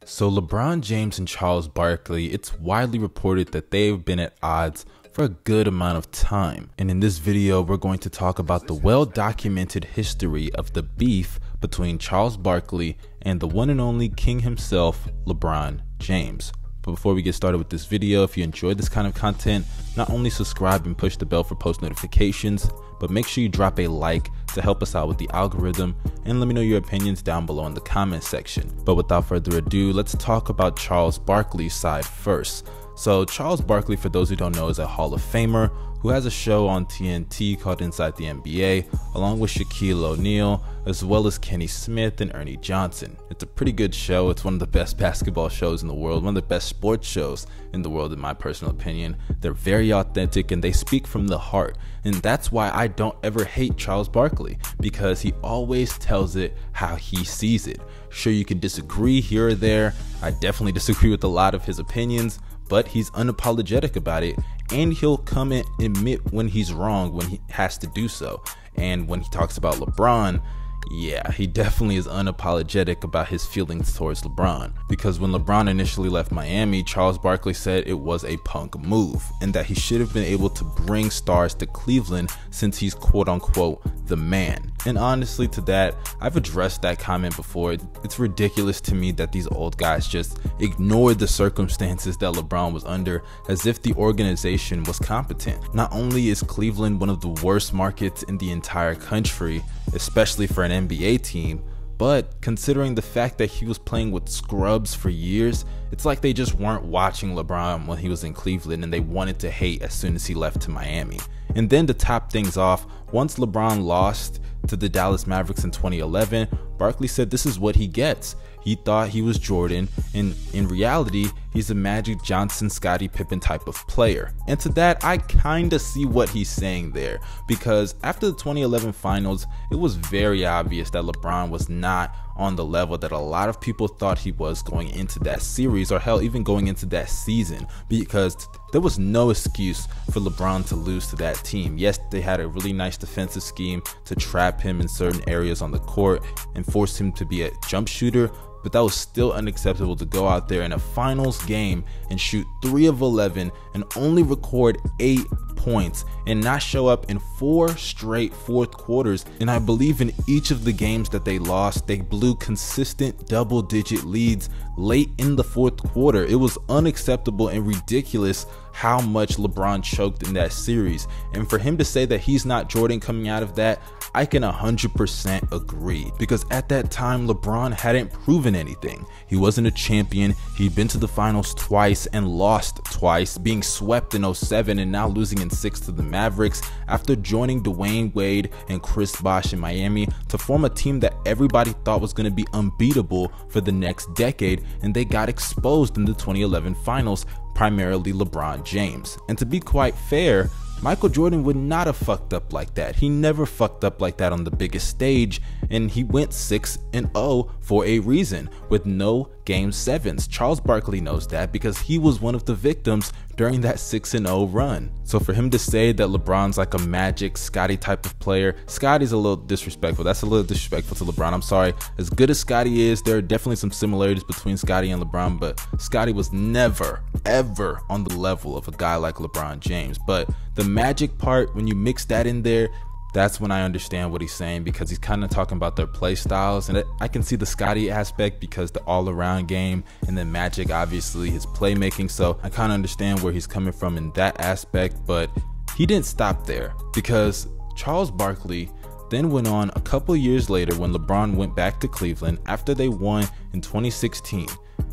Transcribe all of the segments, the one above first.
So LeBron James and Charles Barkley, it's widely reported that they've been at odds for a good amount of time. And in this video, we're going to talk about the well-documented history of the beef between Charles Barkley and the one and only king himself, LeBron James. But before we get started with this video, if you enjoyed this kind of content, not only subscribe and push the bell for post notifications, but make sure you drop a like to help us out with the algorithm, and let me know your opinions down below in the comment section. But without further ado, let's talk about Charles Barkley's side first. So Charles Barkley, for those who don't know, is a Hall of Famer who has a show on TNT called Inside the NBA, along with Shaquille O'Neal, as well as Kenny Smith and Ernie Johnson. It's a pretty good show. It's one of the best basketball shows in the world, one of the best sports shows in the world in my personal opinion. They're very authentic and they speak from the heart. And that's why I don't ever hate Charles Barkley, because he always tells it how he sees it. Sure, you can disagree here or there. I definitely disagree with a lot of his opinions, but he's unapologetic about it, and he'll come and admit when he's wrong when he has to do so. And when he talks about LeBron, yeah, he definitely is unapologetic about his feelings towards LeBron, because when LeBron initially left Miami, Charles Barkley said it was a punk move and that he should have been able to bring stars to Cleveland since he's quote unquote the man. And honestly, to that, I've addressed that comment before. It's ridiculous to me that these old guys just ignored the circumstances that LeBron was under as if the organization was competent. Not only is Cleveland one of the worst markets in the entire country, especially for an NBA team, but considering the fact that he was playing with scrubs for years, it's like they just weren't watching LeBron when he was in Cleveland and they wanted to hate as soon as he left to Miami. And then to top things off, once LeBron lost to the Dallas Mavericks in 2011, Barkley said this is what he gets. He thought he was Jordan, and in reality, he's a Magic Johnson, Scottie Pippen type of player. And to that, I kinda see what he's saying there, because after the 2011 finals, it was very obvious that LeBron was not on the level that a lot of people thought he was going into that series, or hell, even going into that season, because there was no excuse for LeBron to lose to that team. Yes, they had a really nice defensive scheme to trap him in certain areas on the court and force him to be a jump shooter, but that was still unacceptable to go out there in a finals game and shoot 3 of 11 and only record 8 points and not show up in 4 straight fourth quarters. And I believe in each of the games that they lost, they blew consistent double-digit leads late in the fourth quarter. It was unacceptable and ridiculous how much LeBron choked in that series. And for him to say that he's not Jordan coming out of that, I can 100% agree, because at that time LeBron hadn't proven anything. He wasn't a champion. He'd been to the finals twice and lost twice, being swept in 07 and now losing in 6 to the Mavericks after joining Dwayne Wade and Chris Bosh in Miami to form a team that everybody thought was going to be unbeatable for the next decade, and they got exposed in the 2011 finals, primarily LeBron James. And to be quite fair, Michael Jordan would not have fucked up like that. He never fucked up like that on the biggest stage, and he went 6-0 for a reason with no Game 7s. Charles Barkley knows that because he was one of the victims during that 6-0 run. So for him to say that LeBron's like a Magic, Scottie type of player, Scottie's a little disrespectful. That's a little disrespectful to LeBron. I'm sorry. As good as Scottie is, there are definitely some similarities between Scottie and LeBron, but Scottie was never, ever on the level of a guy like LeBron James. But the Magic part, when you mix that in there, that's when I understand what he's saying, because he's kind of talking about their play styles. And I can see the Scottie aspect because the all-around game, and then Magic, obviously his playmaking. So I kind of understand where he's coming from in that aspect, but he didn't stop there, because Charles Barkley then went on a couple years later when LeBron went back to Cleveland after they won in 2016.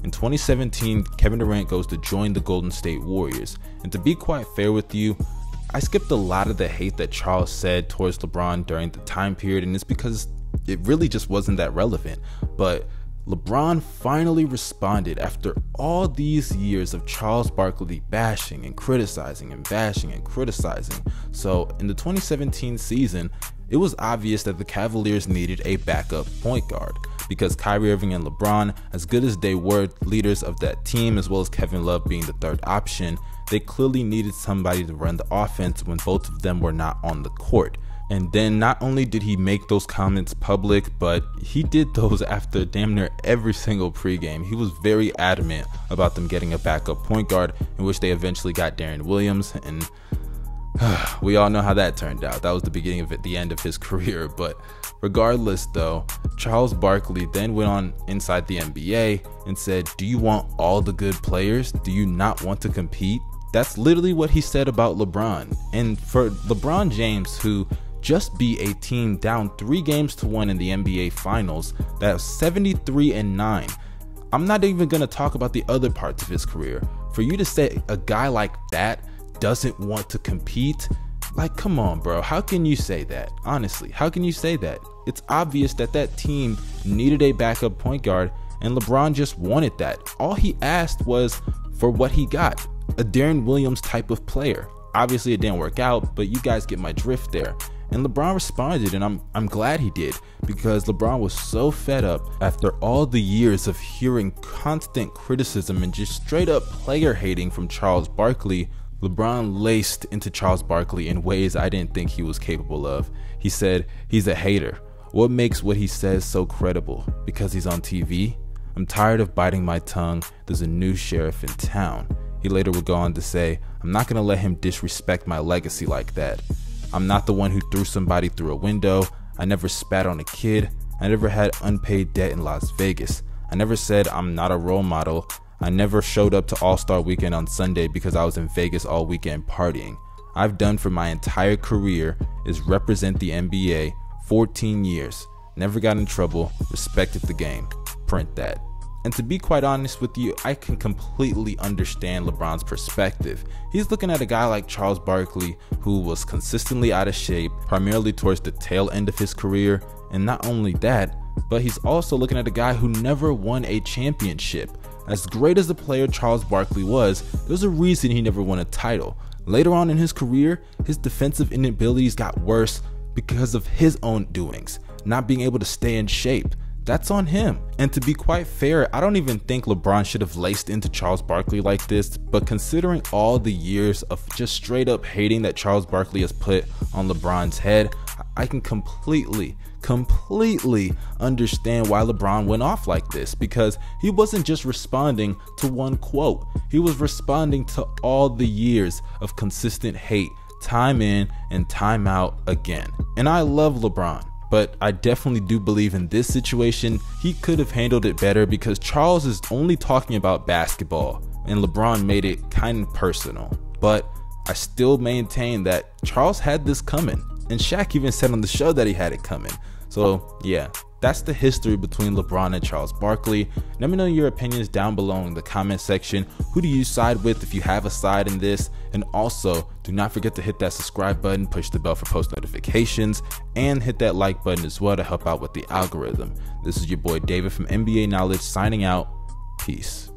In 2017, Kevin Durant goes to join the Golden State Warriors. And to be quite fair with you, I skipped a lot of the hate that Charles said towards LeBron during the time period, and it's because it really just wasn't that relevant. But LeBron finally responded after all these years of Charles Barkley bashing and criticizing and bashing and criticizing. So in the 2017 season, it was obvious that the Cavaliers needed a backup point guard, because Kyrie Irving and LeBron, as good as they were leaders of that team, as well as Kevin Love being the third option, they clearly needed somebody to run the offense when both of them were not on the court. And then not only did he make those comments public, but he did those after damn near every single pregame. He was very adamant about them getting a backup point guard, in which they eventually got Darren Williams, and we all know how that turned out. That was the beginning of it, the end of his career. But regardless though, Charles Barkley then went on Inside the NBA and said, "Do you want all the good players? Do you not want to compete?" That's literally what he said about LeBron. And for LeBron James, who just beat a team down 3-1 in the NBA Finals, that's 73-9. I'm not even gonna talk about the other parts of his career. For you to say a guy like that doesn't want to compete, like, come on, bro. How can you say that? Honestly, how can you say that? It's obvious that that team needed a backup point guard, and LeBron just wanted that. All he asked was for what he got, a Darren Williams type of player. Obviously, it didn't work out, but you guys get my drift there. And LeBron responded, and I'm glad he did, because LeBron was so fed up after all the years of hearing constant criticism and just straight up player hating from Charles Barkley. LeBron laced into Charles Barkley in ways I didn't think he was capable of. He said, "He's a hater. What makes what he says so credible? Because he's on TV? I'm tired of biting my tongue. There's a new sheriff in town." He later would go on to say, "I'm not going to let him disrespect my legacy like that. I'm not the one who threw somebody through a window. I never spat on a kid. I never had unpaid debt in Las Vegas. I never said I'm not a role model. I never showed up to All-Star Weekend on Sunday because I was in Vegas all weekend partying. I've done for my entire career is represent the NBA, 14 years. Never got in trouble, respected the game. Print that." And to be quite honest with you, I can completely understand LeBron's perspective. He's looking at a guy like Charles Barkley, who was consistently out of shape, primarily towards the tail end of his career. And not only that, but he's also looking at a guy who never won a championship. As great as the player Charles Barkley was, there's a reason he never won a title. Later on in his career, his defensive inabilities got worse because of his own doings, not being able to stay in shape. That's on him. And to be quite fair, I don't even think LeBron should have laced into Charles Barkley like this, but considering all the years of just straight up hating that Charles Barkley has put on LeBron's head, I can completely understand why LeBron went off like this, because he wasn't just responding to one quote. He was responding to all the years of consistent hate, time in and time out again. And I love LeBron, but I definitely do believe in this situation, he could have handled it better, because Charles is only talking about basketball and LeBron made it kind of personal. But I still maintain that Charles had this coming, and Shaq even said on the show that he had it coming. So yeah, that's the history between LeBron and Charles Barkley. Let me know your opinions down below in the comment section. Who do you side with if you have a side in this? And also, do not forget to hit that subscribe button, push the bell for post notifications, and hit that like button as well to help out with the algorithm. This is your boy David from NBA Knowledge signing out. Peace.